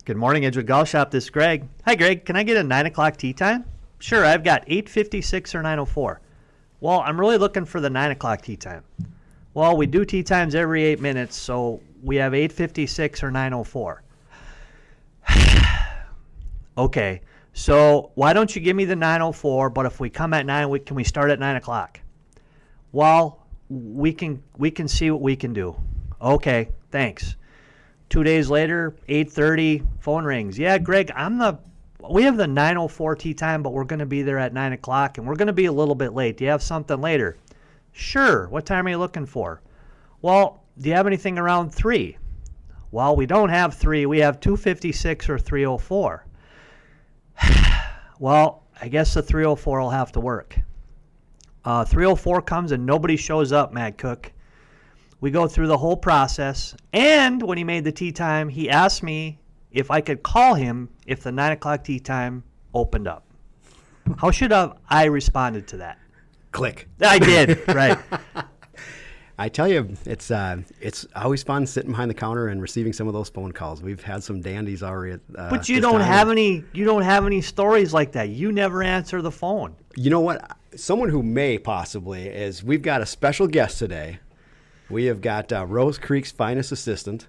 Good morning, Edgewood Golf Shop. This is Greg. Hi, Greg. Can I get a 9 o'clock tee time? Sure, I've got 8:56 or 9:04. Well, I'm really looking for the 9 o'clock tee time. Well, we do tee times every 8 minutes, so we have 8:56 or 9:04. Okay, so why don't you give me the 9:04, but if we come at 9, can we start at 9 o'clock? Well, we can see what we can do. Okay, thanks. 2 days later, 8:30, phone rings. Yeah, Greg, we have the 9:04 tee time, but we're going to be there at 9 o'clock, and we're going to be a little bit late. Do you have something later? Sure. What time are you looking for? Well, do you have anything around 3? Well, we don't have 3. We have 2:56 or 3:04. Well, I guess the 3:04 will have to work. 3:04 comes and nobody shows up, Matt Cook. We go through the whole process, and when he made the tee time, he asked me if I could call him if the 9 o'clock tee time opened up. How should I responded to that? Click. I did, right. I tell you, it's always fun sitting behind the counter and receiving some of those phone calls. We've had some dandies already. But you don't have any stories like that. You never answer the phone. You know what? Someone who may possibly is, we've got a special guest today. We have got Rose Creek's finest assistant,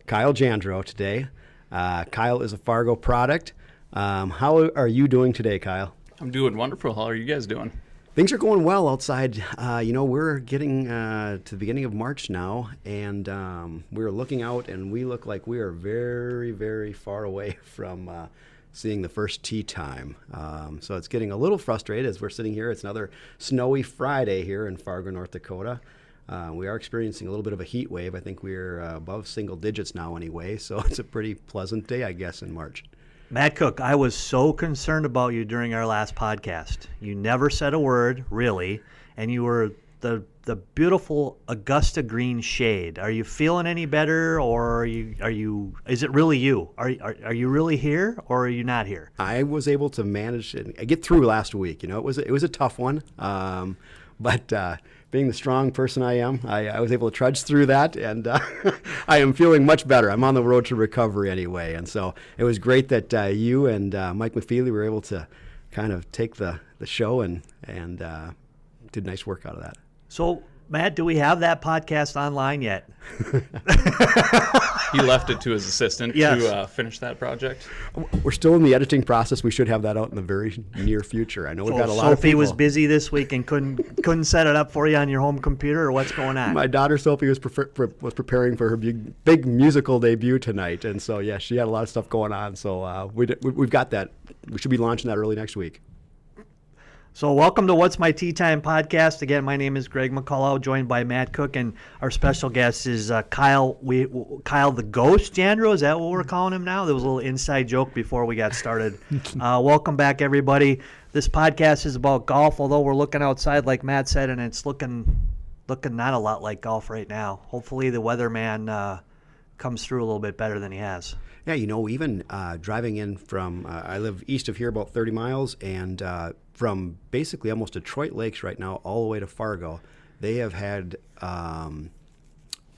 Kyle Jandro, today. Kyle is a Fargo product. How are you doing today, Kyle? I'm doing wonderful. How are you guys doing? Things are going well outside. We're getting to the beginning of March now, and we're looking out, and we look like we are very, very far away from seeing the first tee time. So it's getting a little frustrated as we're sitting here. It's another snowy Friday here in Fargo, North Dakota. We are experiencing a little bit of a heat wave. I think we're above single digits now anyway, so it's a pretty pleasant day, I guess, in March. Matt Cook, I was so concerned about you during our last podcast. You never said a word, really, and you were the beautiful Augusta green shade. Are you feeling any better, or is it really you? Are you really here, or are you not here? I was able to manage and get through last week. It was a tough one, but being the strong person I am, I was able to trudge through that, and I am feeling much better. I'm on the road to recovery anyway, and so it was great that you and Mike McFeely were able to kind of take the show and did nice work out of that. So, Matt, do we have that podcast online yet? He left it to his assistant to finish that project. We're still in the editing process. We should have that out in the very near future. I know we've got a lot of Sophie people. was busy this week and couldn't set it up for you on your home computer, or what's going on? My daughter Sophie was preparing for her big musical debut tonight, and so she had a lot of stuff going on. So we've got that. We should be launching that early next week. So welcome to What's My Tea Time podcast. Again, my name is Greg McCullough, joined by Matt Cook, and our special guest is Kyle the Ghost Jandro. Is that what we're calling him now? There was a little inside joke before we got started. Welcome back, everybody. This podcast is about golf, although we're looking outside, like Matt said, and it's looking not a lot like golf right now. Hopefully the weatherman comes through a little bit better than he has. Yeah, even driving in from, I live east of here about 30 miles, and from basically almost Detroit Lakes right now all the way to Fargo, they have had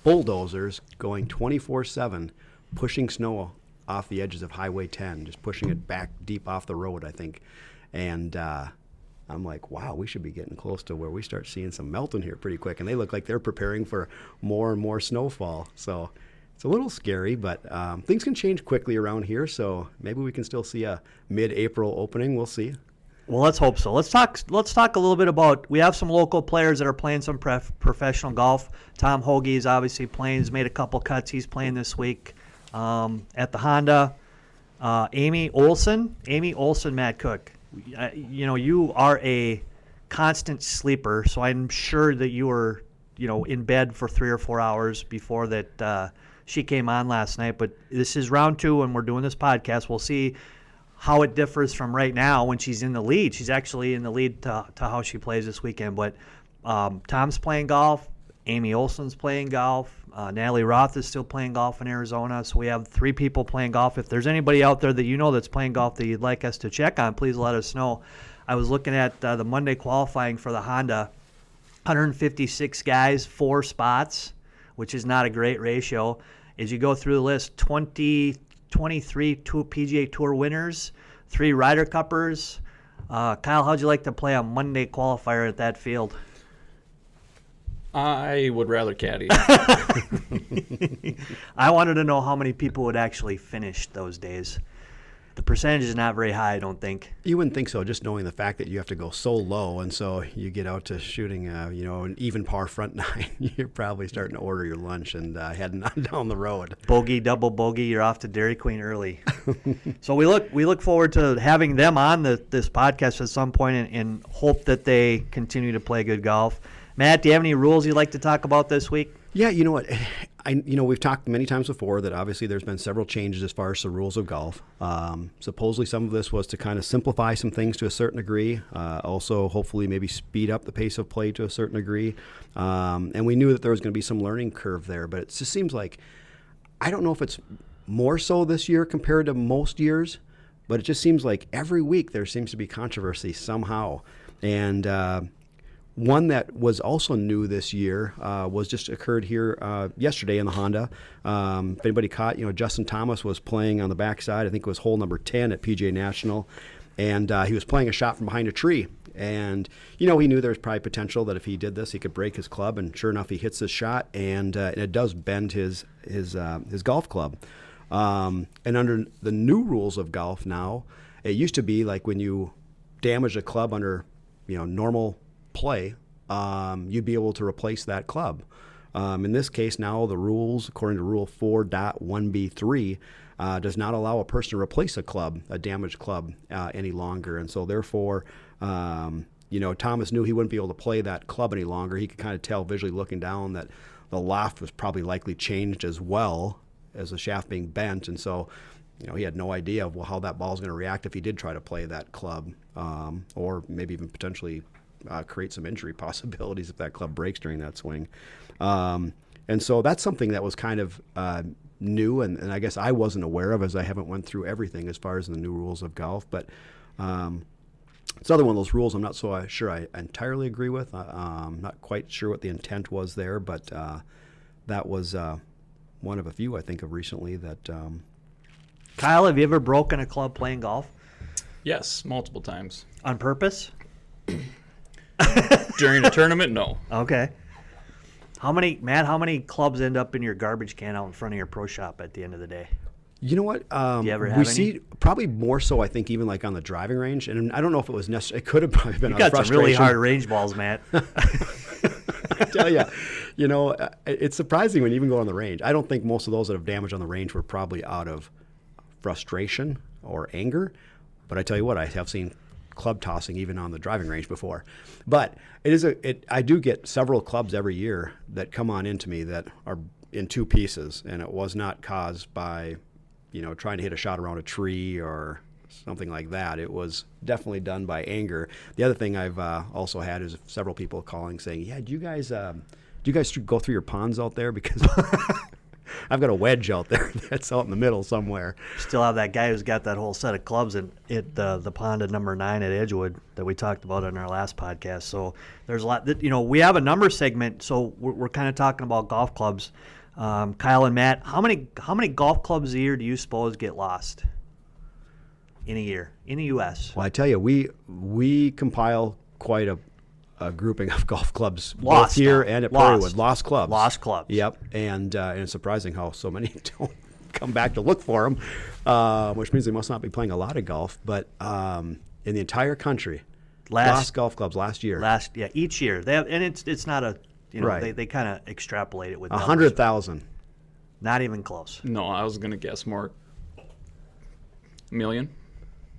bulldozers going 24/7, pushing snow off the edges of Highway 10, just pushing it back deep off the road, I think. And I'm like, wow, we should be getting close to where we start seeing some melting here pretty quick. And they look like they're preparing for more and more snowfall. So it's a little scary, but things can change quickly around here, so maybe we can still see a mid-April opening. We'll see. Well, let's hope so. Let's talk a little bit about, we have some local players that are playing some professional golf. Tom Hoagie is obviously playing. He's made a couple cuts. He's playing this week at the Honda. Amy Olson, Matt Cook. You are a constant sleeper, so I'm sure that you were, in bed for 3 or 4 hours before that she came on last night. But this is round 2, and we're doing this podcast. We'll see how it differs from right now when she's in the lead. She's actually in the lead to how she plays this weekend. But Tom's playing golf. Amy Olson's playing golf. Natalie Roth is still playing golf in Arizona. So we have 3 people playing golf. If there's anybody out there that that's playing golf that you'd like us to check on, please let us know. I was looking at the Monday qualifying for the Honda. 156 guys, 4 spots, which is not a great ratio. As you go through the list, 23 PGA Tour winners, 3 Ryder Cuppers. Kyle, how'd you like to play a Monday qualifier at that field? I would rather caddy. I wanted to know how many people would actually finish those days. The percentage is not very high, I don't think. You wouldn't think so, just knowing the fact that you have to go so low, and so you get out to shooting, an even par front nine. You're probably starting to order your lunch and heading on down the road. Bogey, double bogey, you're off to Dairy Queen early. So we look forward to having them on this podcast at some point and hope that they continue to play good golf. Matt, do you have any rules you'd like to talk about this week? Yeah, you know what? We've talked many times before that obviously there's been several changes as far as the rules of golf. Supposedly some of this was to kind of simplify some things to a certain degree. Also, hopefully maybe speed up the pace of play to a certain degree. And we knew that there was going to be some learning curve there, but it just seems like, I don't know if it's more so this year compared to most years, but it just seems like every week there seems to be controversy somehow. And one that was also new this year was just occurred here yesterday in the Honda. If anybody caught, Justin Thomas was playing on the backside. I think it was hole number 10 at PGA National. And he was playing a shot from behind a tree. And, he knew there was probably potential that if he did this, he could break his club. And sure enough, he hits this shot, and it does bend his golf club. And under the new rules of golf now, it used to be like when you damage a club under, normal play, you'd be able to replace that club. In this case, now the rules, according to Rule 4.1b3, does not allow a person to replace a damaged club, any longer. And so therefore, Thomas knew he wouldn't be able to play that club any longer. He could kind of tell visually looking down that the loft was probably likely changed as well as the shaft being bent. And so, he had no idea of how that ball was going to react if he did try to play that club, or maybe even potentially create some injury possibilities if that club breaks during that swing. And so that's something that was kind of new, and I guess I wasn't aware of, as I haven't went through everything as far as the new rules of golf. But it's another one of those rules I'm not so sure I entirely agree with. I'm not quite sure what the intent was there, but that was one of a few I think of recently that... Kyle, have you ever broken a club playing golf? Yes, multiple times. On purpose? During a tournament, no. Okay. How many clubs end up in your garbage can out in front of your pro shop at the end of the day? You know what? Do you ever have we any? see probably more so, I think, even like on the driving range. And I don't know if it was necessary. It could have probably been You on got frustration. some really hard range balls, Matt. I tell you, it's surprising when you even go on the range. I don't think most of those that have damage on the range were probably out of frustration or anger. But I tell you what, I have seen club tossing even on the driving range before. But I do get several clubs every year that come on into me that are in two pieces, and it was not caused by, trying to hit a shot around a tree or something like that. It was definitely done by anger. The other thing I've also had is several people calling saying, "Yeah, do you guys go through your ponds out there? Because I've got a wedge out there that's out in the middle somewhere." Still have that guy who's got that whole set of clubs at the pond at number 9 at Edgewood that we talked about in our last podcast. So there's a lot that, we have a number segment, so we're kind of talking about golf clubs. Kyle and Matt, how many golf clubs a year do you suppose get lost in a year in the U.S.? Well, I tell you, we compile quite a grouping of golf clubs Lost both here now. and at Lost. Prairiewood. Lost clubs. Lost clubs. Yep, and it's surprising how so many don't come back to look for them, which means they must not be playing a lot of golf. But in the entire country, lost golf clubs last year. Each year they have, and it's not a Right. they kind of extrapolate it with 100,000. Not even close. No, I was going to guess more. Million?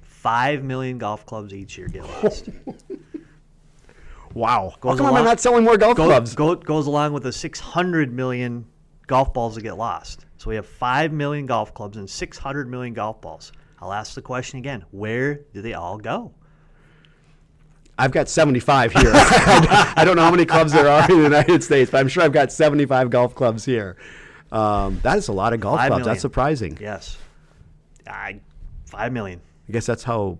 5 million golf clubs each year get lost. Wow. Goes How come am I along- not selling more golf clubs? Goes along with the 600 million golf balls that get lost. So we have 5 million golf clubs and 600 million golf balls. I'll ask the question again. Where do they all go? I've got 75 here. I don't know how many clubs there are in the United States, but I'm sure I've got 75 golf clubs here. That is a lot of golf 5 clubs. million. That's surprising. Yes. 5 million. I guess that's how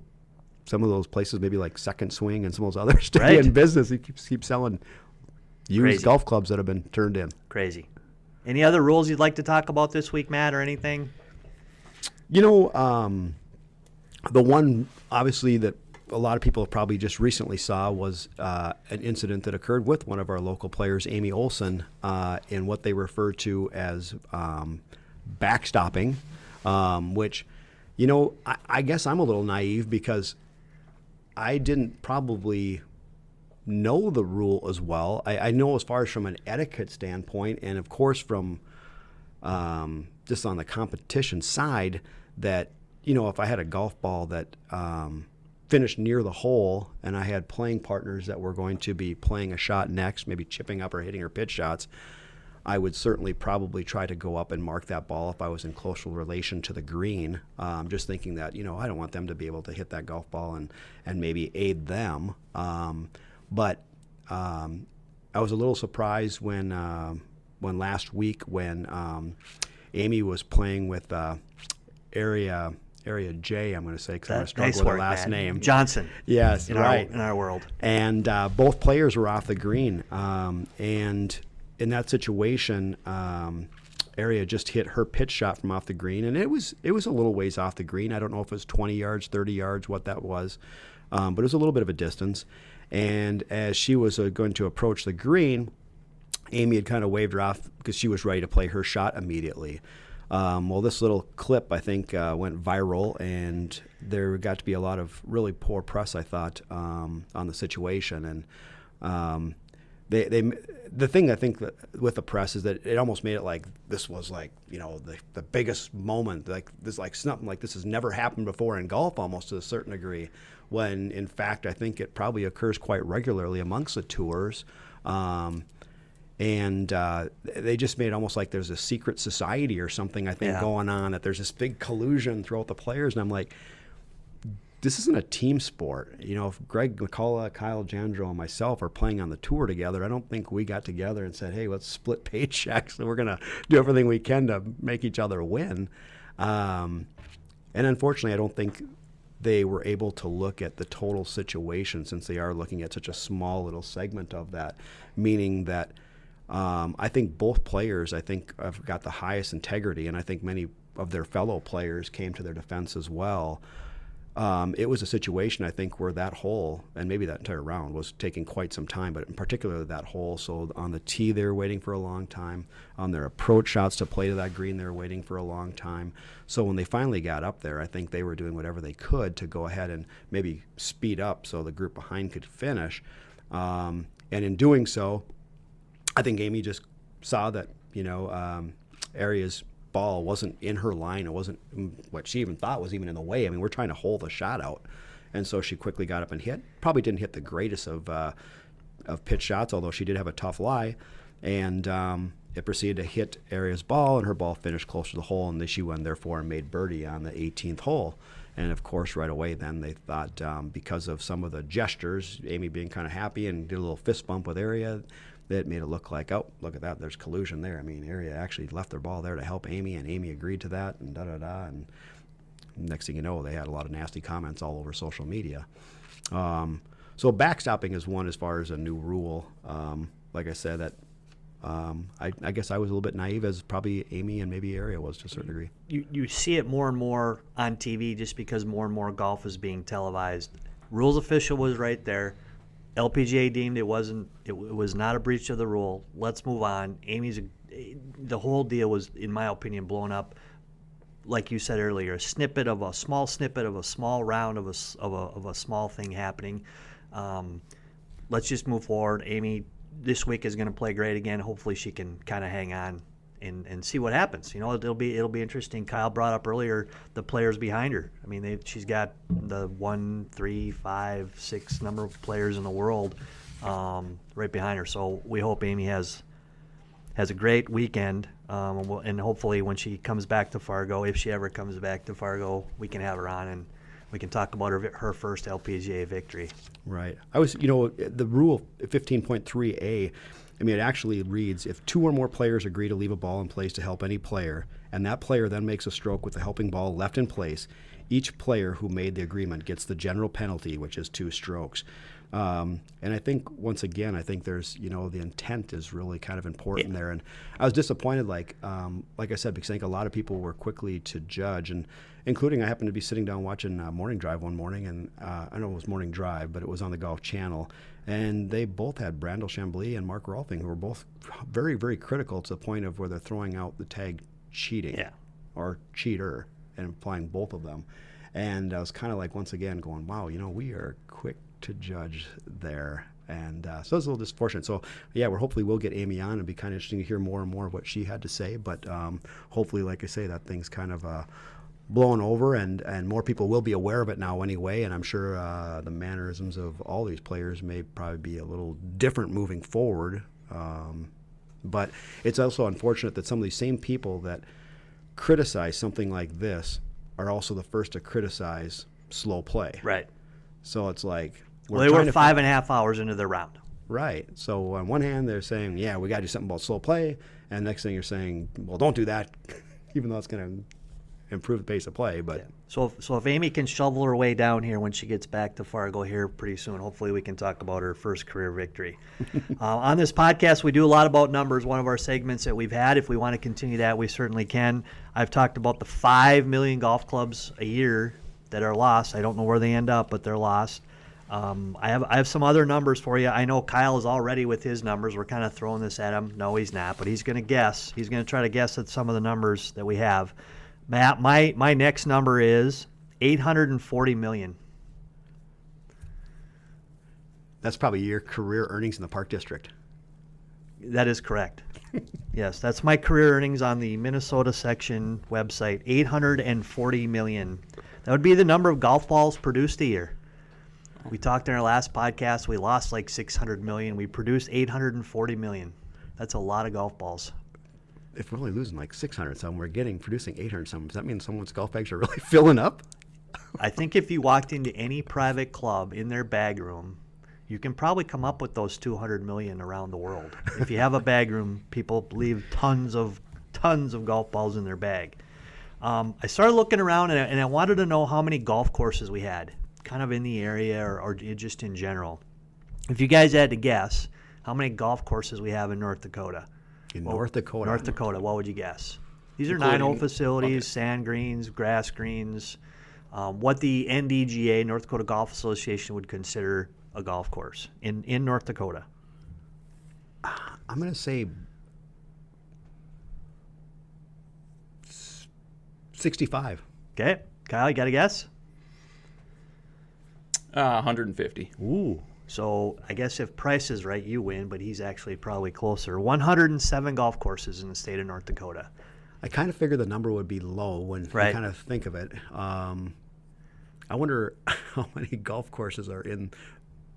some of those places, maybe like Second Swing and some of those others, stay Right. in business. They keep selling used Crazy. golf clubs that have been turned in. Crazy. Any other rules you'd like to talk about this week, Matt, or anything? The one, obviously, that a lot of people probably just recently saw was an incident that occurred with one of our local players, Amy Olson, in what they refer to as backstopping, which, I guess I'm a little naive because I didn't probably know the rule as well. I know as far as from an etiquette standpoint, and of course from just on the competition side, that if I had a golf ball that finished near the hole and I had playing partners that were going to be playing a shot next, maybe chipping up or hitting her pitch shots, I would certainly probably try to go up and mark that ball if I was in close relation to the green, just thinking that, I don't want them to be able to hit that golf ball and maybe aid them. But I was a little surprised when last week when Amy was playing with Area J, I'm going to say, because I'm going to struggle with her last name. Johnson. Yes, in right. in our world. And both players were off the green. And in that situation, Area just hit her pitch shot from off the green, and it was a little ways off the green. I don't know if it was 20 yards, 30 yards, what that was, but it was a little bit of a distance. And as she was going to approach the green, Amy had kind of waved her off because she was ready to play her shot immediately. Well, this little clip, I think, went viral, and there got to be a lot of really poor press, I thought, on the situation. And the thing I think that with the press is that it almost made it like this was like, the biggest moment, like this, like something like this has never happened before in golf, almost to a certain degree, when in fact I think it probably occurs quite regularly amongst the tours. And they just made it almost like there's a secret society or something, I think, going on, that there's this big collusion throughout the players. And I'm like, this isn't a team sport. If Greg, McCullough, Kyle, Jandro, and myself are playing on the tour together, I don't think we got together and said, hey, let's split paychecks and we're going to do everything we can to make each other win. And unfortunately, I don't think they were able to look at the total situation, since they are looking at such a small little segment of that, meaning that I think both players, have got the highest integrity, and I think many of their fellow players came to their defense as well. It was a situation, I think, where that hole, and maybe that entire round, was taking quite some time, but in particular that hole. So on the tee, they were waiting for a long time. On their approach shots to play to that green, they were waiting for a long time. So when they finally got up there, I think they were doing whatever they could to go ahead and maybe speed up so the group behind could finish. And in doing so, I think Amy just saw that, Area's ball wasn't in her line. It wasn't what she even thought was even in the way. I mean, we're trying to hold the shot out. And so she quickly got up and hit. Probably didn't hit the greatest of pitch shots, although she did have a tough lie. And it proceeded to hit Area's ball, and her ball finished close to the hole, and she won, therefore, and made birdie on the 18th hole. And, of course, right away then they thought, because of some of the gestures, Amy being kind of happy and did a little fist bump with Area, that made it look like, oh, look at that, there's collusion there. I mean, Area actually left their ball there to help Amy, and Amy agreed to that, and da-da-da. And next thing you know, they had a lot of nasty comments all over social media. So backstopping is one as far as a new rule. Like I said, that I guess I was a little bit naive, as probably Amy and maybe Area was to a certain degree. You see it more and more on TV just because more and more golf is being televised. Rules official was right there. LPGA deemed it was not a breach of the rule. Let's move on. The whole deal was, in my opinion, blown up. Like you said earlier, a snippet of a small round of a small thing happening. Let's just move forward. Amy this week is going to play great again. Hopefully she can kind of hang on and see what happens. It'll be interesting. Kyle brought up earlier the players behind her. I mean, she's got the 1, 3, 5, 6 number of players in the world right behind her. So we hope Amy has a great weekend, and hopefully when she comes back to Fargo, if she ever comes back to Fargo, we can have her on and we can talk about her first LPGA victory. Right. The rule 15.3a, I mean, it actually reads, if 2 or more players agree to leave a ball in place to help any player, and that player then makes a stroke with the helping ball left in place, each player who made the agreement gets the general penalty, which is 2 strokes. And I think, once again, I think there's, the intent is really kind of important there. And I was disappointed, like I said, because I think a lot of people were quickly to judge, and including I happened to be sitting down watching Morning Drive one morning, and I know it was Morning Drive, but it was on the Golf Channel. And they both had Brandel Chambly and Mark Rolfing, who were both very, very critical to the point of where they're throwing out the tag cheating or cheater and applying both of them. And I was kind of like, once again, going, wow, we are quick to judge there. And so it's a little disfortunate. So, hopefully we'll get Amy on. It'd be kind of interesting to hear more and more of what she had to say. But hopefully, like I say, that thing's kind of blown over, and more people will be aware of it now anyway. And I'm sure the mannerisms of all these players may probably be a little different moving forward. But it's also unfortunate that some of these same people that criticize something like this are also the first to criticize slow play. Right. So it's like, they were 5.5 hours into their round. Right. So on one hand, they're saying, we got to do something about slow play. And next thing you're saying, well, don't do that, even though it's going to improve the pace of play. But So if Amy can shovel her way down here when she gets back to Fargo here pretty soon, hopefully we can talk about her first career victory. On this podcast, we do a lot about numbers. One of our segments that we've had, if we want to continue that, we certainly can. I've talked about the 5 million golf clubs a year that are lost. I don't know where they end up, but they're lost. I have some other numbers for you. I know Kyle is all ready with his numbers. We're kind of throwing this at him. No, he's not, but he's going to guess. He's going to try to guess at some of the numbers that we have. Matt, my next number is 840 million. That's probably your career earnings in the Park District. That is correct. Yes, that's my career earnings on the Minnesota section website, 840 million. That would be the number of golf balls produced a year. We talked in our last podcast, we lost like 600 million. We produced 840 million. That's a lot of golf balls. If we're only losing like 600 some, we're producing 800 some. Does that mean someone's golf bags are really filling up? I think if you walked into any private club in their bag room, you can probably come up with those 200 million around the world. If you have a bag room, people leave tons of golf balls in their bag. I started looking around and I wanted to know how many golf courses we had, kind of in the area or just in general. If you guys had to guess how many golf courses we have in North Dakota. North Dakota, what would you guess? These are Including- 9-hole facilities, okay. sand greens, grass greens, what the NDGA, North Dakota Golf Association, would consider a golf course in North Dakota. I'm going to say 65. Okay, Kyle, you got a guess? 150. Ooh. So I guess if Price is right, you win, but he's actually probably closer. 107 golf courses in the state of North Dakota. I kind of figured the number would be low when you kind of think of it. I wonder how many golf courses are in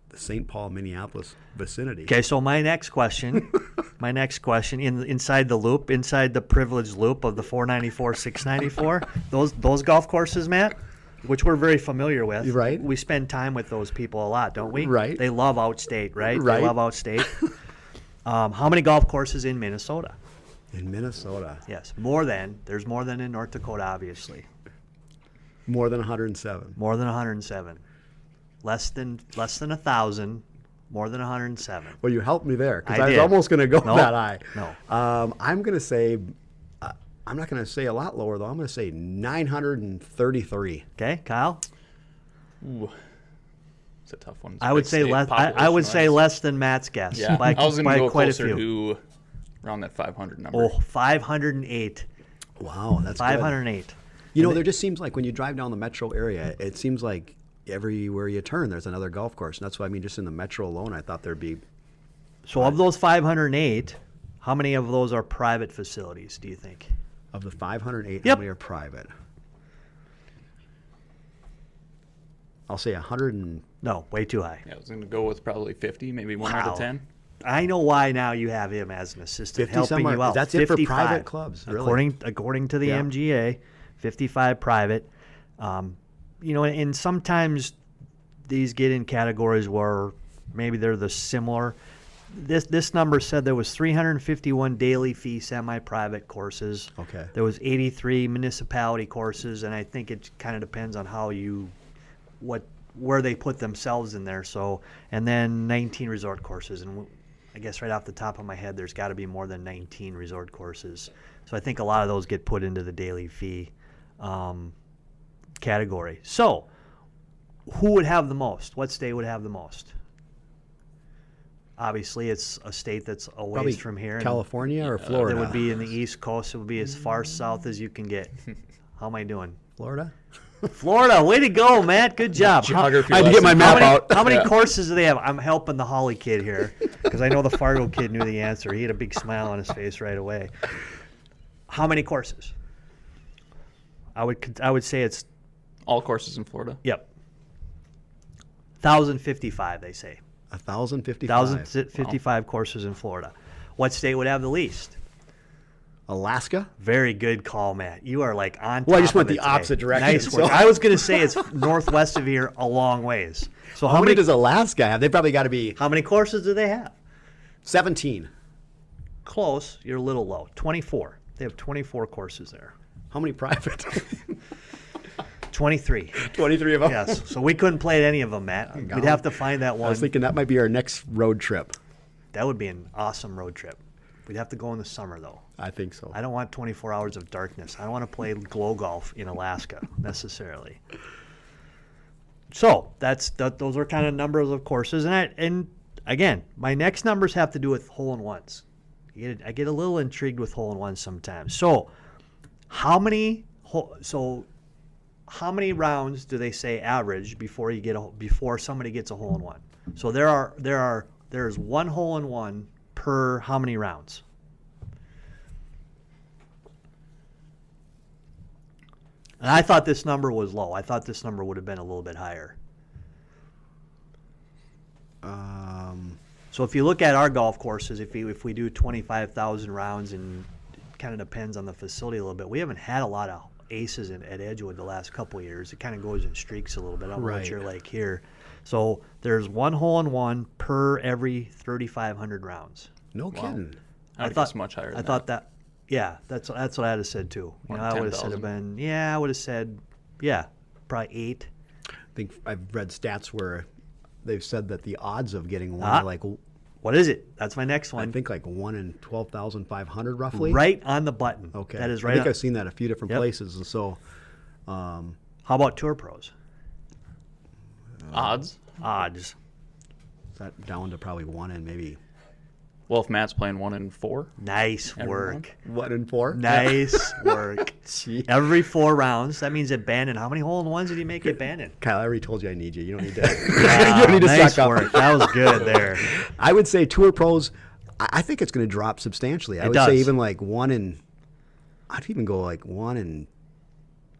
the St. Paul, Minneapolis vicinity. Okay, so my next question, inside the loop, inside the privileged loop of the 494, 694, those golf courses, Matt, which we're very familiar with. Right. We spend time with those people a lot, don't we? Right. They love outstate, right? Right. They love outstate. How many golf courses in Minnesota? In Minnesota. Yes, there's more than in North Dakota, obviously. More than 107. More than 107. Less than 1,000. More than 107. Well, you helped me there because I I was did. almost going to go No. that high. No. I'm going to say, I'm not going to say a lot lower though. I'm going to say 933. Okay, Kyle. Ooh. It's a tough one. It's a I would big say state, less. I would say population-wise. less than Matt's guess. Yeah, by, I was going by to go quite closer a few. to around that 500 number. Oh, 508. Wow, that's good. 508. There just seems like when you drive down the metro area, it seems like everywhere you turn, there's another golf course. And that's why, just in the metro alone, I thought there'd be. So of those 508, how many of those are private facilities, do you think? Of the 508, Yep. how many are private? I'll say 100 and. No, way too high. Yeah, I was going to go with probably 50, maybe 1 out Wow. of 10. I know why now you have him as an assistant 50 helping somewhere. you out. That's it for 55. private clubs, really? According to the Yeah. MGA, 55 private. And sometimes these get in categories where maybe they're the similar. This number said there was 351 daily fee semi-private courses. Okay. There was 83 municipality courses, and I think it kind of depends on what where they put themselves in there. So, and then 19 resort courses, and I guess right off the top of my head, there's got to be more than 19 resort courses. So I think a lot of those get put into the daily fee category. So, who would have the most? What state would have the most? Obviously, it's a state that's a Probably ways from here. California or Florida? That would be in the East Coast. It would be as far south as you can get. How am I doing? Florida? Florida, way to go, Matt. Good job. Geography I had to get my lesson. map out. How many courses do they have? I'm helping the Holly kid here because I know the Fargo kid knew the answer. He had a big smile on his face right away. How many courses? I would say it's All courses in Florida. 1,055. They say 1,055. 1,055 courses in Florida. What state would have the least? Alaska? Very good call, Matt. You are like on top Well, I just went of it the today. opposite direction, Nice work. so- I was going to say it's northwest of here a long ways. So How many does Alaska have? They probably got to be how many courses do they have? 17. Close. You're a little low. 24. They have 24 courses there. How many private? 23. 23 of them? Yes. So we couldn't play at any of them, Matt. We'd have to find that I one. was thinking that might be our next road trip. That would be an awesome road trip. We'd have to go in the summer, though. I think so. I don't want 24 hours of darkness. I don't want to play glow golf in Alaska necessarily. So those are kind of numbers of courses, and again, my next numbers have to do with hole-in-ones. I get a little intrigued with hole-in-ones sometimes. So how many rounds do they say average before somebody gets a hole-in-one? So there's one hole-in-one per how many rounds? And I thought this number was low. I thought this number would have been a little bit higher. So if you look at our golf courses, if we do 25,000 rounds, and it kind of depends on the facility a little bit, we haven't had a lot of aces at Edgewood the last couple of years. It kind of goes in streaks a little bit. I don't know what you're like here. So there's one hole-in-one per every 3,500 rounds. No kidding. I thought it's much higher than I thought that. Yeah, that's what I'd have said too. You know, I would have said I would have said, probably 8. I think I've read stats where they've said that the odds of getting one are like, what is it? That's my next one. I think like 1 in 12,500 roughly. Right on the button. Okay. That is right. I think I've seen that a few different places, and so. How about tour pros? Odds. Is that down to probably 1 in maybe. Well, if Matt's playing 1 in 4. Nice work. 1 in 4. Nice work. Every 4 rounds. That means at Bandon. How many hole-in-ones did he make at Bandon? Kyle, I already told you I need you. You don't need to. You don't need to Nice suck up. work. That was good there. I would say tour pros. I think it's going to drop substantially. I would say even like 1 in. I'd even go like 1 in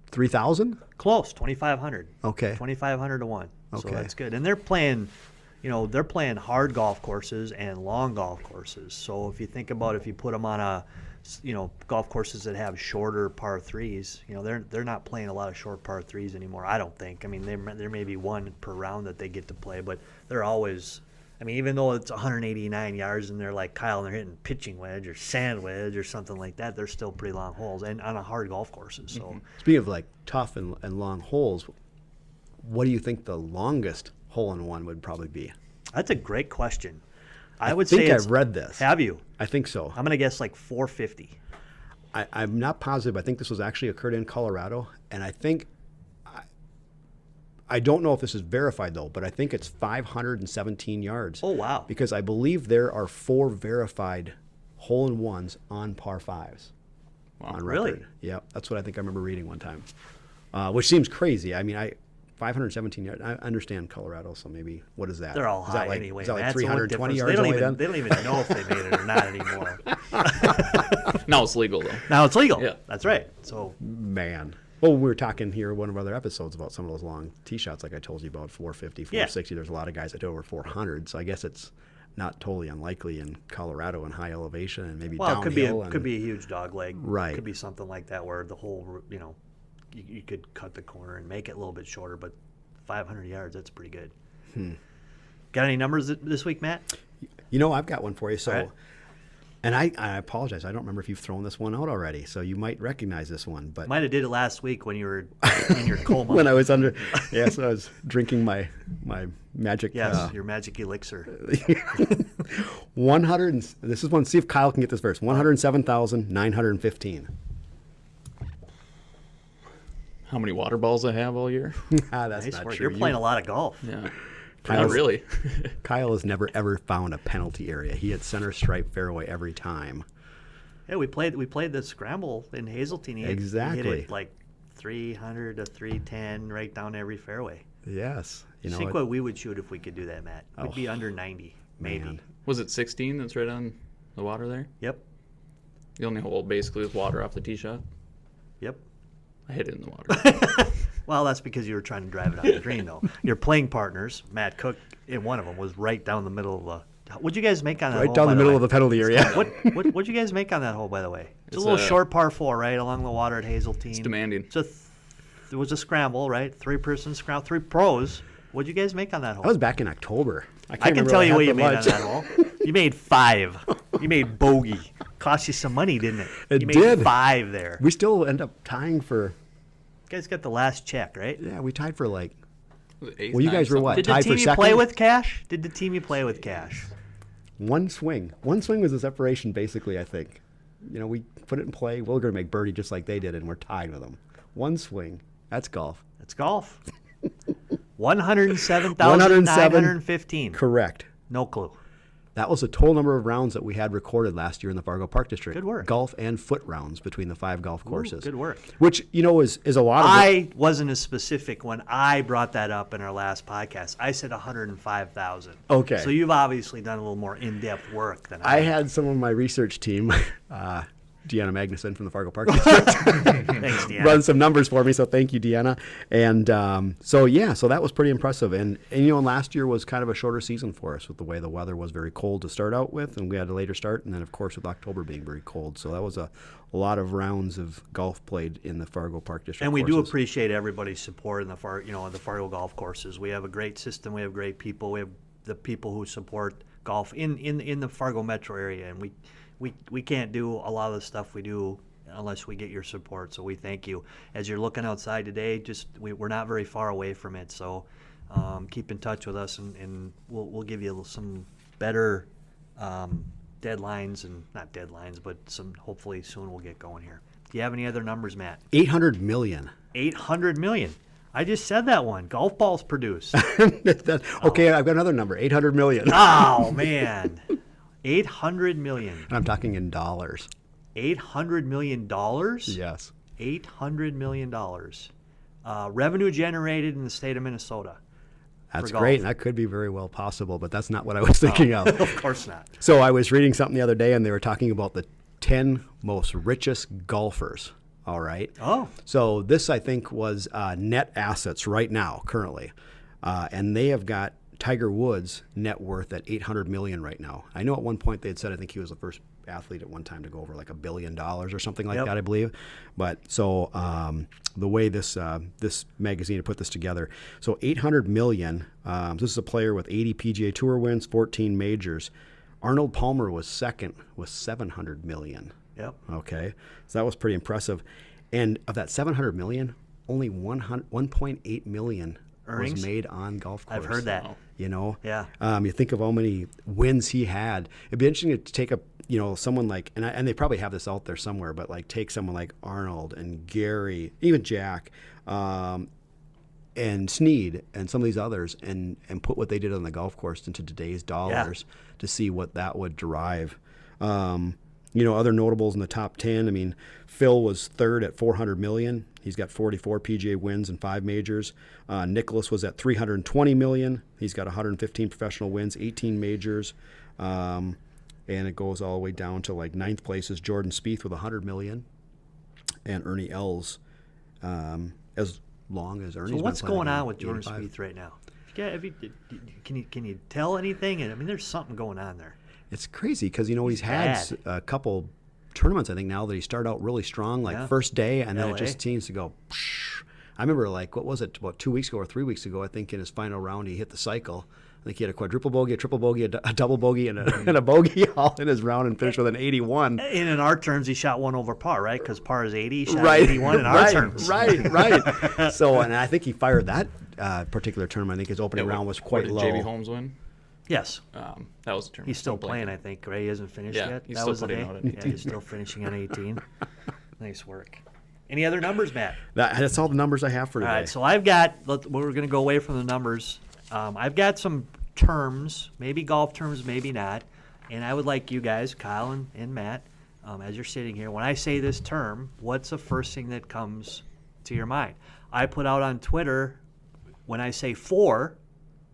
3,000. Close. 2,500. Okay. 2,500 to 1. So Okay. that's good. And they're playing. They're playing hard golf courses and long golf courses. So if you think about if you put them on golf courses that have shorter par threes, they're not playing a lot of short par threes anymore. I don't think. I mean, there may be one per round that they get to play, but they're always. I mean, even though it's 189 yards and they're like Kyle and they're hitting pitching wedge or sand wedge or something like that, they're still pretty long holes and on a hard golf courses. So Speaking of like tough and long holes, what do you think the longest hole-in-one would probably be? that's a great question. I think I've read this. Have you? I think so. I'm gonna guess like 450. I'm not positive. I think this was actually occurred in Colorado, and I think I don't know if this is verified though, but I think it's 517 yards. Oh wow! Because I believe there are 4 verified hole-in-ones on par 5s. Wow. On Really? record. Yeah, that's what I think I remember reading one time, which seems crazy. I mean, 517 yards. I understand Colorado, so maybe what is that? They're all Is that high like, anyway. Is that like man. That's the only 320 difference. yards They don't only even then? they don't even know if they made it or not anymore. Now it's legal though. Now it's legal. Yeah. That's right. So Man. Well, we were talking here in one of our other episodes about some of those long tee shots, like I told you about 450, 460. There's a lot of guys that do over 400, so I guess it's not totally unlikely in Colorado and high elevation and maybe well, downhill. it could be a huge dog leg. Right. Could be something like that where the whole you could cut the corner and make it a little bit shorter, but 500 yards, that's pretty good. Got any numbers this week, Matt? You know, I've got one for you. So All right. And I apologize. I don't remember if you've thrown this one out already, so you might recognize this one. But Might have did it last week when you were in your coma. when I was under, yes, I was drinking my magic. Yes, your magic elixir. 100. This is one. See if Kyle can get this first. 107,915. How many water balls I have all year? That's Nice not work. true. You're playing a lot of golf. Yeah. Kyle's- Not really. Kyle has never ever found a penalty area. He hit center stripe fairway every time. Yeah, we played the scramble in Hazeltine. He hit Exactly. it like 300 to 310 right down every fairway. Yes, you know. Think what we would shoot if we could do that, Matt. We'd Oh, be under 90, maybe. man. Was it 16 that's right on the water there? Yep. The only hole basically with water off the tee shot? Yep. I hit it in the water. Well, that's because you were trying to drive it on the green, though. Your playing partners, Matt Cook, in one of them, was right down the middle of the. What'd you guys make on that hole? Right down by the middle way? of the penalty area. What'd you guys make on that hole, by the way? It's a It's little a- short par 4, right, along the water at Hazeltine. It's demanding. It was a scramble, right? 3-person scramble, 3 pros. What'd you guys make on that hole? That was back in October. I can't can remember tell you I what had you for made on lunch. that hole. You made 5. You made bogey. Cost you some money, didn't it? It you made did. 5 there. We still end up tying for. You guys got the last check, right? Yeah, we tied for like. Was it eighth, Well, you guys ninth, were what? something? Did the Tied team for you second? play with cash? Did the team you play with cash? One swing. One swing was the separation, basically, I think. You know, we put it in play. We're going to make birdie just like they did, and we're tied with them. One swing. That's golf. That's golf. 107,915. Correct. No clue. That was the total number of rounds that we had recorded last year in the Fargo Park District. Good work. Golf and foot rounds between the 5 golf Ooh, courses. good work. Which, you know, is a lot of it. I wasn't as specific when I brought that up in our last podcast. I said 105,000. Okay. So you've obviously done a little more in-depth work than I I had some of my research team, Deanna Magnuson from the Fargo Park District, Thanks, Deanna. run some numbers for me. So thank you, Deanna. And so that was pretty impressive. And you know, last year was kind of a shorter season for us with the way the weather was very cold to start out with, and we had a later start. And then, of course, with October being very cold, so that was a lot of rounds of golf played in the Fargo Park District. And we do courses. appreciate everybody's support in the Fargo golf courses. We have a great system. We have great people. We have the people who support golf in the Fargo metro area, and we can't do a lot of the stuff we do unless we get your support. So we thank you. As you're looking outside today, we're not very far away from it. So keep in touch with us, and we'll give you some better deadlines, and not deadlines, but some. Hopefully soon we'll get going here. Do you have any other numbers, Matt? 800 million. 800 million. I just said that one. Golf balls produced. Okay, I've got another number. 800 million. Oh man, 800 million. And I'm talking in dollars. $800 million. Yes. $800 million. Revenue generated in the state of Minnesota. That's for great. golf. And that could be very well possible, but that's not what I was thinking of. Of course not. So I was reading something the other day, and they were talking about the 10 most richest golfers. All right. Oh. So this, I think, was net assets right now, currently. And they have got Tiger Woods' net worth at $800 million right now. I know at one point they had said, I think he was the first athlete at one time to go over like $1 billion or something like Yep. that, I believe. But so the way this magazine had put this together, so $800 million. This is a player with 80 PGA Tour wins, 14 majors. Arnold Palmer was second with $700 million. Yep. Okay, so that was pretty impressive. And of that $700 million, only 1.8 million Earnings? was made on golf course. I've heard that. You know, Yeah. You think of how many wins he had. It'd be interesting to take someone like, and they probably have this out there somewhere, but like take someone like Arnold and Gary, even Jack, and Snead and some of these others, and put what they did on the golf course into today's dollars to see what that would derive. Other notables in the top 10. I mean, Phil was third at $400 million. He's got 44 PGA wins and 5 majors. Nicholas was at $320 million. He's got 115 professional wins, 18 majors. And it goes all the way down to like ninth place is Jordan Spieth with $100 million. And Ernie Els, as long as Ernie's So been what's playing, going on with Jordan 85. Spieth right now? Can you tell anything? I mean, there's something going on there. It's crazy because, he's had bad. a couple tournaments, I think, now that he started out really strong, like Yeah. first day, and then LA. it just seems to go. Psh. I remember, like, what was it, about 2 weeks ago or 3 weeks ago, I think in his final round he hit the cycle, think he had a quadruple bogey, a triple bogey, a double bogey, and a bogey all in his round and finished with an 81. And in our terms, he shot one over par, right? Because par is 80. He shot Right. 81 in our terms. Right. So, and I think he fired that particular tournament. I think his opening round was quite low. Did JB Holmes win? Yes. That was a tournament. He's still playing, I think, right? He hasn't finished Yeah, yet? he's That still was the putting day? out an 18. Yeah, he's still finishing on 18. Nice work. Any other numbers, Matt? That's all the numbers I have for All today. right, so I've got, we're going to go away from the numbers. I've got some terms, maybe golf terms, maybe not. And I would like you guys, Kyle and Matt, as you're sitting here, when I say this term, what's the first thing that comes to your mind? I put out on Twitter, when I say four,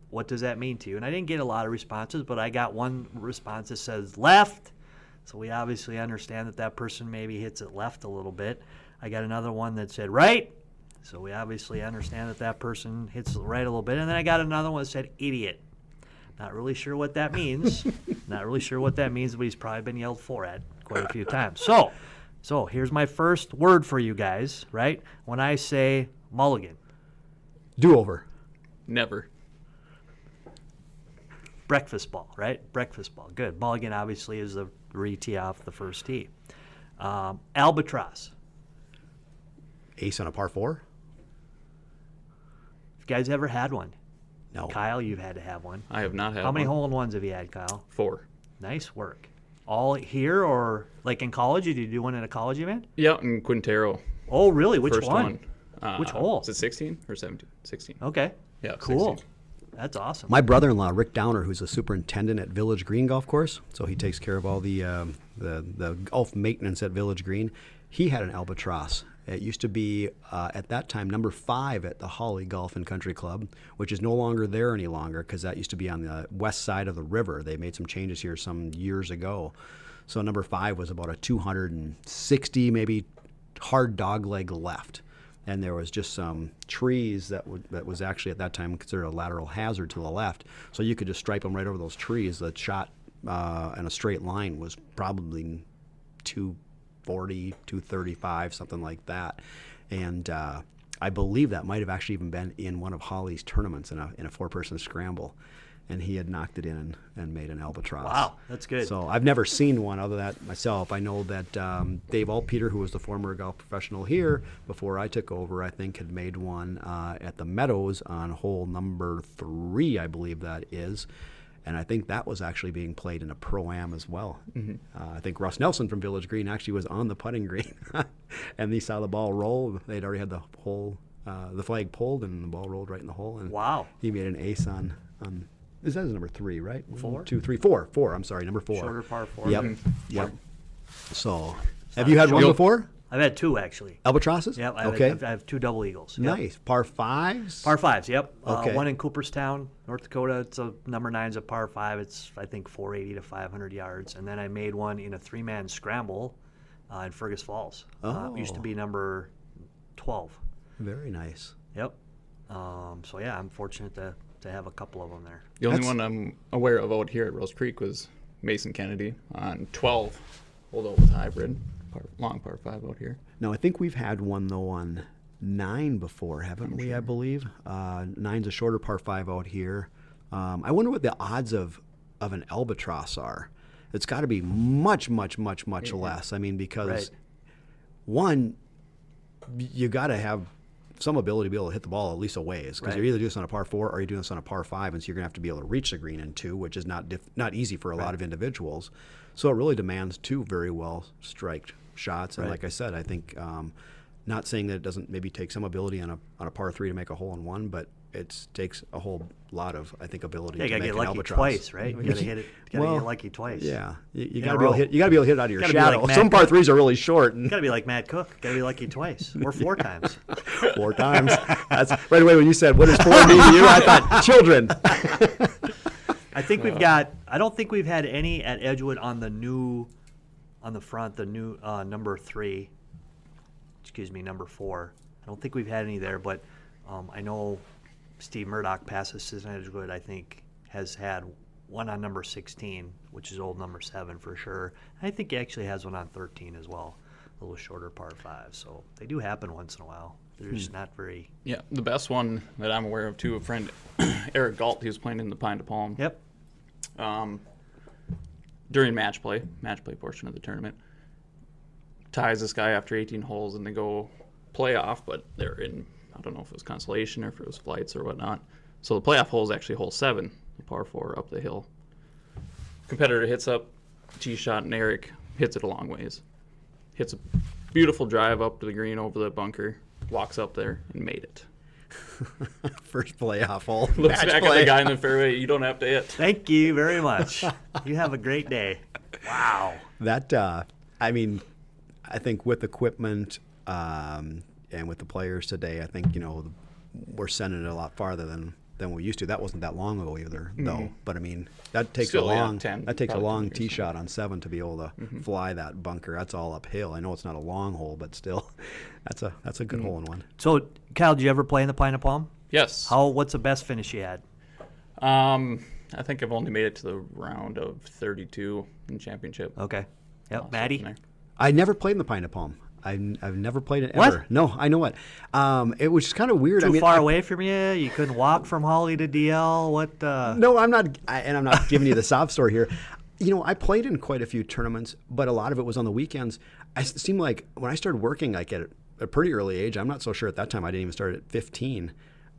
what does that mean to you? And I didn't get a lot of responses, but I got one response that says left. So we obviously understand that person maybe hits it left a little bit. I got another one that said right. So we obviously understand that person hits it right a little bit. And then I got another one that said idiot. Not really sure what that means. Not really sure what that means, but he's probably been yelled for at quite a few times. So here's my first word for you guys, right? When I say mulligan. Do-over. Never. Breakfast ball, right? Breakfast ball. Good. Mulligan obviously is the re-tee off the first tee. Albatross. Ace on a par 4? You guys ever had one? No. Kyle, you've had to have one. I have not had How many one. hole-in-ones have you had, Kyle? 4. Nice work. All here or like in college? Did you do one at a college event? Yeah, in Quintero. Oh, really? Which First one? Which hole? Is it 16 or 17? 16. Okay. Yeah, Cool. 16. That's awesome. My brother-in-law, Rick Downer, who's a superintendent at Village Green Golf Course, so he takes care of all the golf maintenance at Village Green. He had an Albatross. It used to be, at that time, number 5 at the Holly Golf and Country Club, which is no longer there any longer because that used to be on the west side of the river. They made some changes here some years ago. So number 5 was about a 260, maybe hard dogleg left. And there was just some trees that was actually at that time considered a lateral hazard to the left. So you could just stripe them right over those trees. The shot in a straight line was probably 240, 235, something like that. And I believe that might have actually even been in one of Holly's tournaments in a 4-person scramble. And he had knocked it in and made an Albatross. Wow, that's good. So I've never seen one other than that myself. I know that Dave Altpeter, who was the former golf professional here before I took over, I think had made one at the Meadows on hole number 3, I believe that is. And I think that was actually being played in a Pro-Am as well. Mm-hmm. I think Russ Nelson from Village Green actually was on the putting green. And he saw the ball roll. They'd already had the hole, the flag pulled, and the ball rolled right in the hole. And Wow. he made an ace on is that number 3, right? 4? 1, 2, 3, 4. 4. I'm sorry, number 4. Shorter par 4. Yep. Mm-hmm. Yep. So, have you had one before? I've had 2 actually. Albatrosses? Yep. Okay. I have 2 double eagles. Yep. Nice. Par 5s? Par 5s, yep. Okay. One in Cooperstown, North Dakota. It's a number 9's a par 5. It's, I think, 480 to 500 yards. And then I made one in a 3-man scramble in Fergus Falls. Used to be number 12. Very nice. Yep. So, yeah, I'm fortunate to have a couple of them there. The only That's- one I'm aware of out here at Rose Creek was Mason Kennedy on 12. Hold out with hybrid. Long par 5 out here. Now, I think we've had one, though, on 9 before, haven't we, I believe? 9's a shorter par 5 out here. I wonder what the odds of an Albatross are. It's got to be much, much, much, much less. I mean, because, Right. one, you got to have some ability to be able to hit the ball at least a ways, because Right. you're either doing this on a par 4 or you're doing this on a par 5, and so you're going to have to be able to reach the green in 2, which is not easy for a lot of individuals. So it really demands 2 very well striked shots. And Right. like I said, I think not saying that it doesn't maybe take some ability on a par 3 to make a hole in 1, but it takes a whole lot of, I think, ability Yeah, you to got to make get an lucky Albatross. twice, right? You got to hit it. Got to Well, get lucky twice. Yeah, you In got a to be able to row. hit. You got to be able to hit it out of your Gotta be like shadow. Matt Some par Cook. 3s are really short. And Got to be like Matt Cook. Got to be lucky twice or 4 times. 4 times. That's right away when you said, "What does 4 mean to you?" I thought children. I think we've got. I don't think we've had any at Edgewood on the new number 3. Excuse me, number 4. I don't think we've had any there, but I know Steve Murdoch, past assistant at Edgewood, I think has had one on number 16, which is old number 7 for sure. I think he actually has one on 13 as well. little shorter par 5. So they do happen once in a while. They're just not very. Yeah, the best one that I'm aware of too. A friend, Eric Galt, he was playing in the Pine to Palm. Yep. During match play portion of the tournament, ties this guy after 18 holes, and they go playoff, but they're in, I don't know if it was consolation or if it was flights or whatnot. So the playoff hole is actually hole 7, the par 4 up the hill. Competitor hits up, tee shot, and Eric hits it a long ways. Hits a beautiful drive up to the green over the bunker, walks up there and made it. First playoff hole. Looks Match back play. at the guy in the fairway, you don't have to hit. Thank you very much. You have a great day. Wow. That, I mean, I think with equipment and with the players today, I think, we're sending it a lot farther than we used to. That wasn't that long ago either, though. But I mean, that takes Still, a yeah, long 10, that takes a probably long 10 years. tee shot on 7 to be able to fly that bunker. That's all uphill. I know it's not a long hole, but still, that's a good hole in one. So, Kyle, did you ever play in the Pine of Palm? Yes. What's the best finish you had? I think I've only made it to the round of 32 in championship. Okay. Yep. Lost Matty? something there. I never played in the Pine of Palm. I've never played it What? ever. No, I know it. It was just kind of weird. Too far away from you? You couldn't walk from Holly to DL? What? No, I'm not, and I'm not giving you the sob story here. I played in quite a few tournaments, but a lot of it was on the weekends. It seemed like when I started working, like at a pretty early age, I'm not so sure at that time. I didn't even start at 15.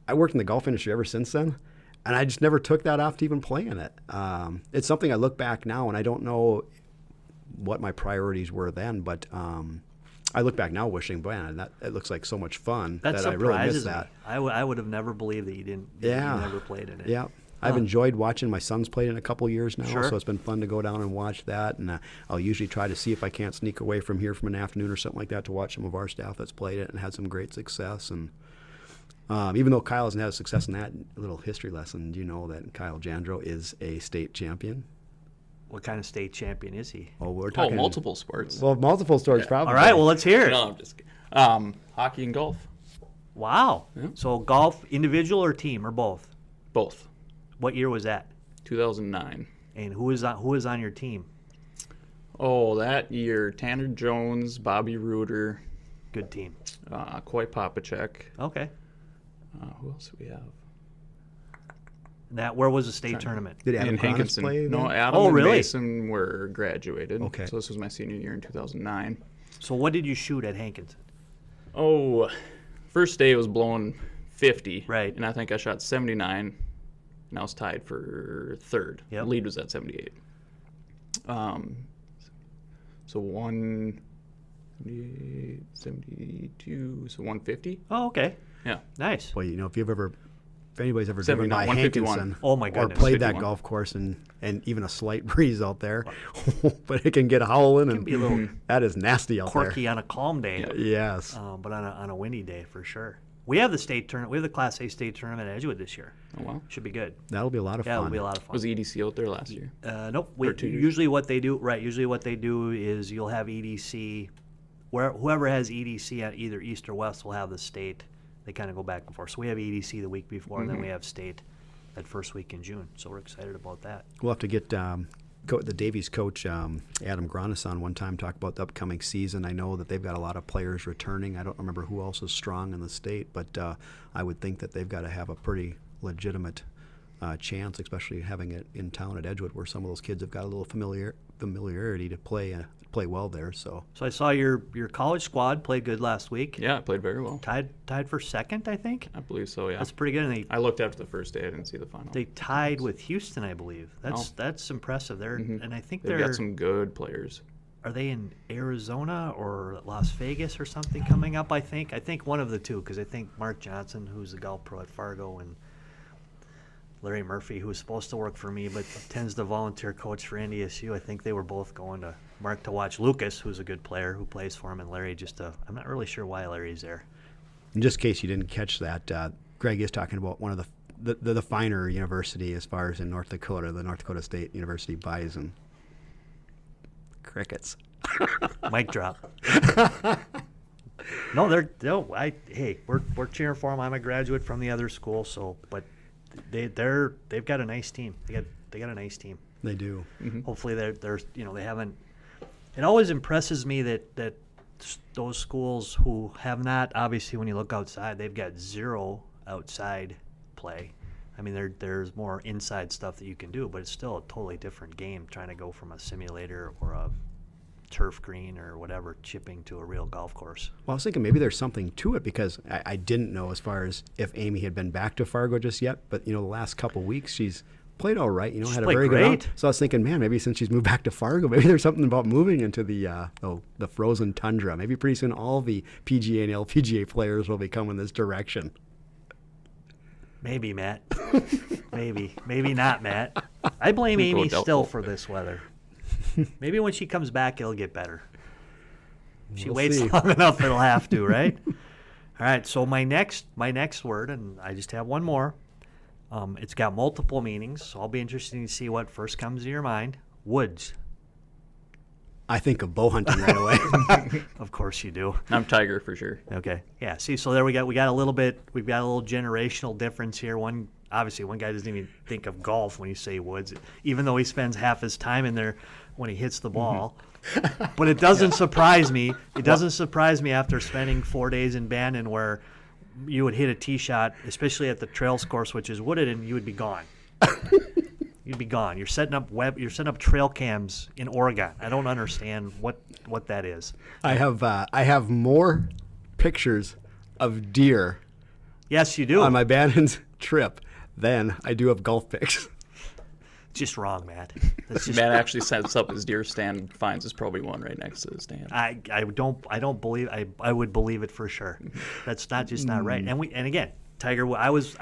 I worked in the golf industry ever since then, and I just never took that off to even play in it. It's something I look back now, and I don't know what my priorities were then, but I look back now wishing, man, it looks like so much fun That that I really miss surprises me. that. I would have never believed that you didn't. You never played in it. Yeah. I've enjoyed watching. My son's played in a couple years now, Sure. so it's been fun to go down and watch that. And I'll usually try to see if I can't sneak away from here from an afternoon or something like that to watch some of our staff that's played it and had some great success. And even though Kyle hasn't had success in that, a little history lesson, do you know that Kyle Jandro is a state champion? What kind of state champion is he? Oh, we're Oh, talking multiple sports. Well, multiple stories probably. All right, well, let's hear it. No, I'm just kidding. Hockey and golf. Wow. Yeah. So golf, individual or team or both? Both. What year was that? 2009. And who is on your team? Oh, that year, Tanner Jones, Bobby Reuter, Good team. Koi Popacek. Okay. Who else do we have? Where was the state tournament? Did Adam And Cronis Hankinson. play No, then? Adam Oh, and really? Mason were graduated. Okay. So this was my senior year in 2009. So what did you shoot at Hankinson? Oh, first day was blowing 50. Right. And I think I shot 79, and I was tied for third. Yep. The lead was at 78. So 72, so 150. Oh, okay. Yeah. Nice. Well, if anybody's ever driven 79, by 151. Hankinson Oh, my or goodness. played that 51. golf course and even a slight breeze out there, but it can get howling and be a little that is nasty out Quirky on a calm day, there. Yes. but on a windy day for sure. We have the state tournament. We have the Class A state tournament at Edgewood this year. Oh, wow. Should be good. That'll be a lot of Yeah, fun. it'll be a lot of fun. Was EDC out there last year? Nope. Or 2 years? Usually what they do is you'll have EDC. Whoever has EDC at either East or West will have the state. They kind of go back and forth. So we have EDC the week before, and then we have state that first week in June. So we're excited about that. We'll have to get the Davies coach, Adam Gronis, on one time, talk about the upcoming season. I know that they've got a lot of players returning. I don't remember who else is strong in the state, but I would think that they've got to have a pretty legitimate chance, especially having it in town at Edgewood, where some of those kids have got a little familiarity to play well there. So So I saw your college squad play good last week. Yeah, I played very well. Tied for second, I think. I believe so, yeah. That's pretty good. And I looked after the first day. I didn't see the final. they tied with Houston, I believe. That's impressive. And I think They've got some good players. Are they in Arizona or Las Vegas or something coming up? I think one of the two, because I think Mark Johnson, who's the golf pro at Fargo, and Larry Murphy, who's supposed to work for me but tends to volunteer coach for NDSU. I think they were both going to Mark to watch Lucas, who's a good player who plays for him, and Larry I'm not really sure why Larry's there. in just case you didn't catch that, Greg is talking about one of the finer university as far as in North Dakota, the North Dakota State University Bison. Crickets. Mic drop. No, we're cheering for them. I'm a graduate from the other school, but they've got a nice team. They got a nice team. They do. Hopefully they haven't. It always impresses me that those schools who have not, obviously, when you look outside, they've got zero outside play. I mean, there's more inside stuff that you can do, but it's still a totally different game trying to go from a simulator or a turf green or whatever, chipping to a real golf course. Well, I was thinking maybe there's something to it because I didn't know as far as if Amy had been back to Fargo just yet, but the last couple weeks she's played all right. She's Had a played very good great. out. So I was thinking, man, maybe since she's moved back to Fargo, maybe there's something about moving into the frozen tundra. Maybe pretty soon all the PGA and LPGA players will be coming this direction. Maybe, Matt. Maybe not, Matt. I blame Go Amy doubtful. still for this weather. Maybe when she comes back, it'll get better. If she We'll waits see. long enough, it'll have to, right? All right. So my next word, and I just have one more. It's got multiple meanings, so I'll be interested to see what first comes to your mind. Woods. I think of bow hunting right away. Of course you do. I'm Tiger for sure. Okay. Yeah. See, so there we've got a little generational difference here. One guy doesn't even think of golf when you say Woods, even though he spends half his time in there when he hits the ball. But it doesn't surprise me. It doesn't surprise me after spending 4 days in Bandon where you would hit a tee shot, especially at the trails course, which is wooded, and you would be gone. You'd be gone. You're setting up trail cams in Oregon. I don't understand what that is. I have more pictures of deer Yes, you do. on my Bandon's trip than I do of golf pics. Just wrong, Matt. That's just Matt actually sets up his deer stand and finds his probably one right next to his stand. I don't believe I would believe it for sure. That's not right. And again, Tiger. I was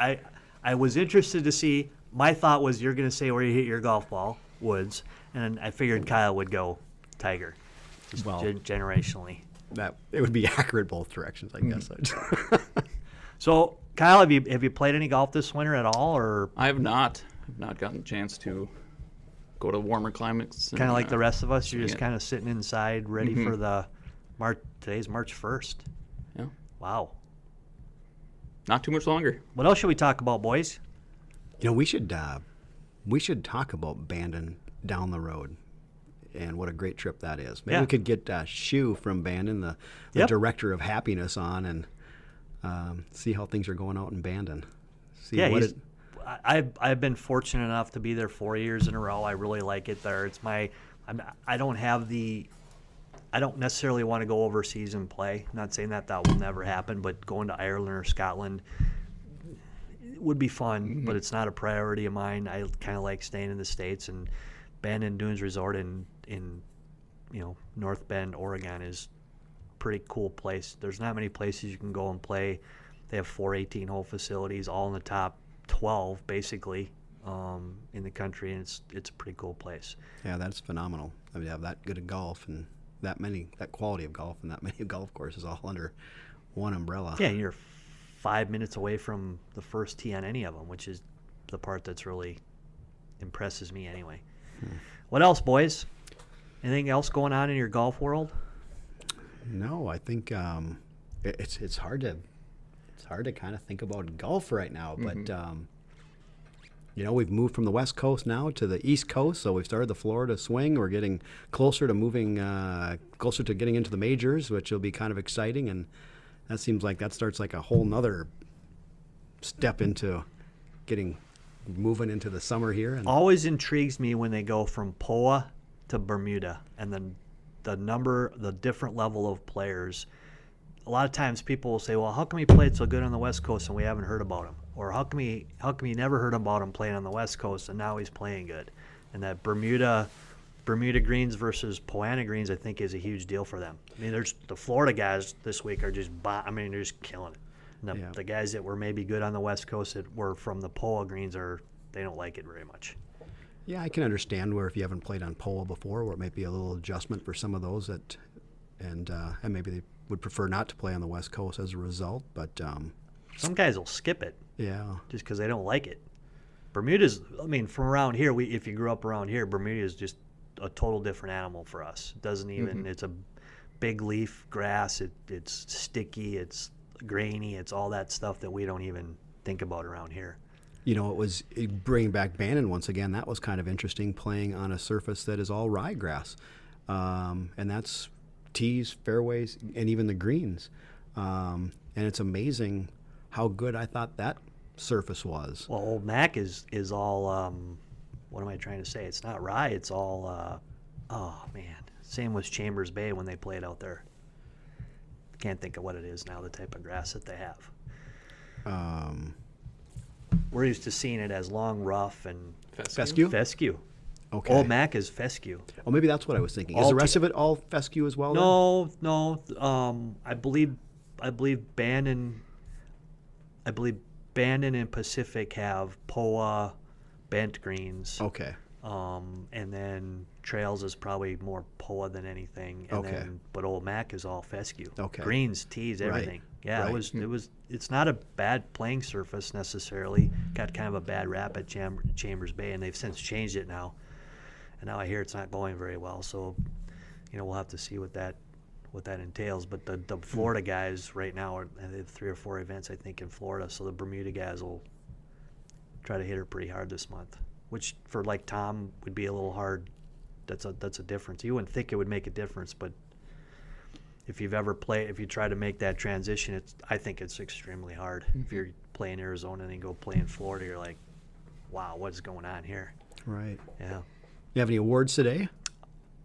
interested to see. My thought was you're going to say where you hit your golf ball, Woods, and I figured Kyle would go Tiger, just Well- generationally. That it would be accurate both directions, I guess. So Kyle, have you played any golf this winter at all, or I have not gotten the chance to go to warmer climates. kind of like the rest of us? You're just yeah. kind of sitting inside, ready for the March. Today's March 1st. Yeah, Wow. not too much longer. What else should we talk about, boys? we should talk about Bandon down the road, and what a great trip that is. Maybe Yeah. we could get Shu from Bandon, the Yep. director of happiness, on and see how things are going out in Bandon. See Yeah, what he's, I've been fortunate enough to be there 4 years in a row. I really like it there. It's I don't necessarily want to go overseas and play. I'm not saying that will never happen, but going to Ireland or Scotland would be fun, but it's not a priority of mine. I kind of like staying in the States, and Bandon Dunes Resort in North Bend, Oregon is a pretty cool place. There's not many places you can go and play. They have 4 18-hole facilities, all in the top 12, basically, in the country, and it's a pretty cool place. Yeah, that's phenomenal. I mean, to have that good of golf and that quality of golf and that many golf courses all under one umbrella. Yeah, you're 5 minutes away from the first tee on any of them, which is the part that's really impresses me anyway. What else, boys? Anything else going on in your golf world? No, I think it's hard to kind of think about golf right now, but we've moved from the West Coast now to the East Coast, so we've started the Florida swing. We're getting closer to getting into the majors, which will be kind of exciting, and that seems like that starts like a whole nother step into moving into the summer here. And Always intrigues me when they go from POA to Bermuda, and then the different level of players. A lot of times people will say, well, how come he played so good on the West Coast and we haven't heard about him? Or how come you never heard about him playing on the West Coast and now he's playing good? And that Bermuda greens versus Poana greens, I think, is a huge deal for them. I mean, there's the Florida guys this week are just they're just killing it. And the guys that were maybe good on the West Coast that were from the POA greens they don't like it very much. yeah, I can understand where if you haven't played on POA before, where it might be a little adjustment for some of those and maybe they would prefer not to play on the West Coast as a result. But Some guys will skip it yeah, just because they don't like it. Bermuda's, from around here, if you grew up around here, Bermuda is just a total different animal for us. It doesn't even, it's a big leaf grass, it's sticky, it's grainy, it's all that stuff that we don't even think about around here. it was bringing back Bandon once again. That was kind of interesting, playing on a surface that is all ryegrass, and that's tees, fairways, and even the greens. And it's amazing how good I thought that surface was. Well, Old Mac is all, what am I trying to say? It's not rye. It's all, oh, man. Same with Chambers Bay when they played out there. Can't think of what it is now, the type of grass that they have. We're used to seeing it as long, rough, and Fescue? fescue. Okay. Old Mac is fescue. Oh, maybe that's what I was thinking. Is All the rest to- of it all fescue as well? then? No. I believe Bandon and Pacific have POA bent greens. Okay. And then Trails is probably more POA than anything. And Okay. but Old Mac is all fescue. Okay. Greens, tees, Right. everything. Yeah, Right. it's not a bad playing surface necessarily. Got kind of a bad rap at Chambers Bay, and they've since changed it now. And now I hear it's not going very well. So, we'll have to see what that entails. But the Florida guys right now they have 3 or 4 events I think in Florida. So the Bermuda guys will try to hit her pretty hard this month, which for like Tom would be a little hard. That's a difference. You wouldn't think it would make a difference, but if you try to make that transition, I think it's extremely hard. If you're playing Arizona and then go play in Florida, you're like, wow, what's going on here? Right. Yeah. You have any awards today?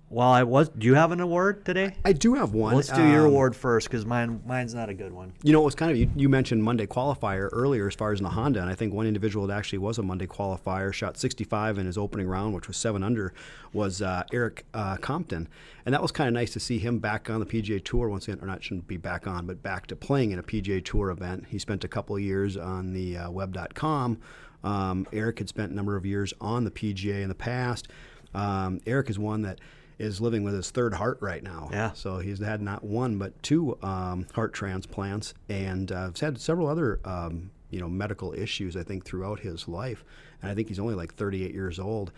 Well, do you have an award today? I do have one. Let's do your award first, because mine's not a good one. You know, it was kind of, you mentioned Monday qualifier earlier as far as in the Honda, and I think one individual that actually was a Monday qualifier, shot 65 in his opening round, which was 7 under, was Eric Compton. And that was kind of nice to see him back on the PGA Tour once again, or not, shouldn't be back on, but back to playing in a PGA Tour event. He spent a couple of years on the web.com. Eric had spent a number of years on the PGA in the past. Eric is one that is living with his third heart right now. Yeah. So he's had not one but 2 heart transplants, and has had several other medical issues I think throughout his life. And I think he's only like 38 years old.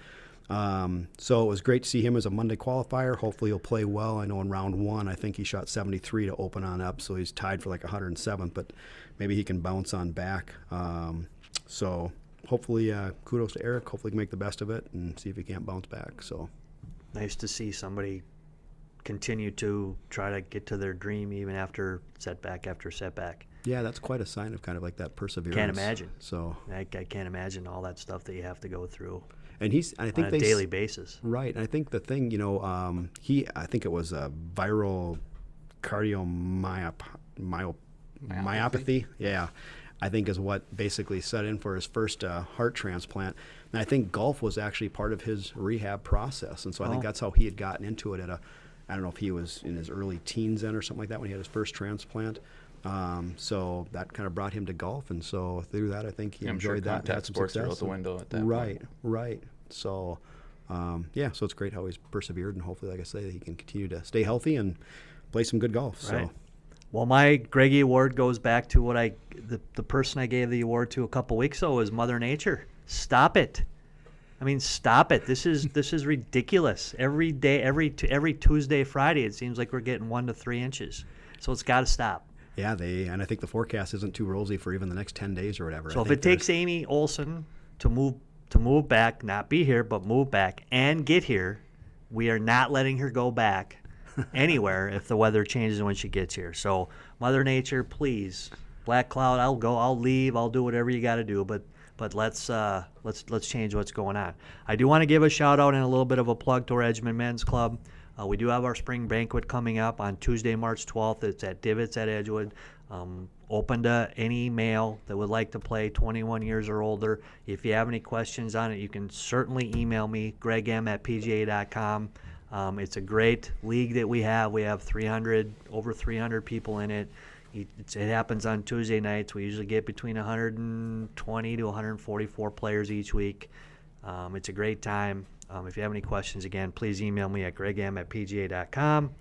So it was great to see him as a Monday qualifier. Hopefully he'll play well. I know in round 1 I think he shot 73 to open on up, so he's tied for like 107th, but maybe he can bounce on back. So hopefully kudos to Eric. Hopefully he can make the best of it and see if he can't bounce back. So. Nice to see somebody continue to try to get to their dream even after setback after setback. Yeah, that's quite a sign of kind of like that perseverance. Can't imagine. So I can't imagine all that stuff that you have to go through and I think on a daily basis. Right, and I think the thing, I think it was a viral cardiomyopathy. Yeah, I think is what basically set in for his first heart transplant. And I think golf was actually part of his rehab process. And so I think that's how he had gotten into it I don't know if he was in his early teens then or something like that when he had his first transplant. So that kind of brought him to golf. And so through that, I think he enjoyed that. Contact sports are out the window at that point. Right. So, so it's great how he's persevered. And hopefully, like I say, he can continue to stay healthy and play some good golf. Right. So. Well, my Greggie Award goes back to the person I gave the award to a couple weeks ago was Mother Nature. Stop it. I mean, stop it. This is ridiculous. Every day, every Tuesday, Friday, it seems like we're getting 1 to 3 inches. So it's got to stop. Yeah, and I think the forecast isn't too rosy for even the next 10 days or whatever. So if it takes Amy Olsen to move back, not be here, but move back and get here, we are not letting her go back anywhere if the weather changes when she gets here. So Mother Nature, please, Black Cloud, I'll leave, I'll do whatever you got to do, but let's change what's going on. I do want to give a shout out and a little bit of a plug to our Edgewood Men's Club. We do have our spring banquet coming up on Tuesday, March 12th. It's at Divots at Edgewood. Open to any male that would like to play 21 years or older. If you have any questions on it, you can certainly email me, greggm@pga.com. It's a great league that we have. We have over 300 people in it. It happens on Tuesday nights. We usually get between 120 to 144 players each week. It's a great time. If you have any questions, again, please email me at greggm@pga.com.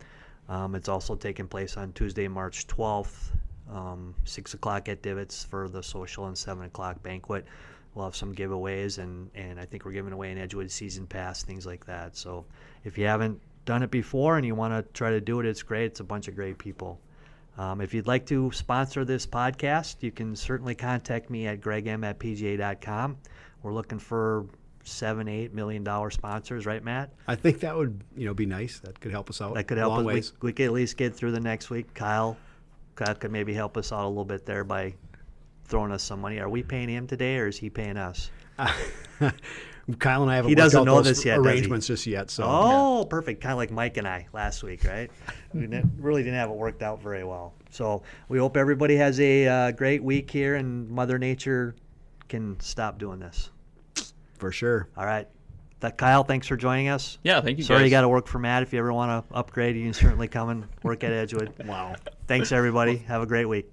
It's also taking place on Tuesday, March 12th, 6 o'clock at Divots for the social and 7 o'clock banquet. We'll have some giveaways, and I think we're giving away an Edgewood season pass, things like that. So if you haven't done it before and you want to try to do it, it's great. It's a bunch of great people. If you'd like to sponsor this podcast, you can certainly contact me at greggm@pga.com. We're looking for $7-8 million sponsors, right, Matt? I think that would be nice. That could help us out. That could a help long us. ways. We could at least get through the next week. Kyle could maybe help us out a little bit there by throwing us some money. Are we paying him today, or is he paying us? Kyle and I haven't He worked doesn't out know those this yet, does he? arrangements just yet. So Oh, perfect. Kind of like Mike and I last week, right? We really didn't have it worked out very well. So we hope everybody has a great week here, and Mother Nature can stop doing this. for sure. All right. Kyle, thanks for joining us. Yeah, thank you, Sorry guys. you got to work for Matt. If you ever want to upgrade, you can certainly come and work at Edgewood. Wow. Thanks, everybody. Have a great week.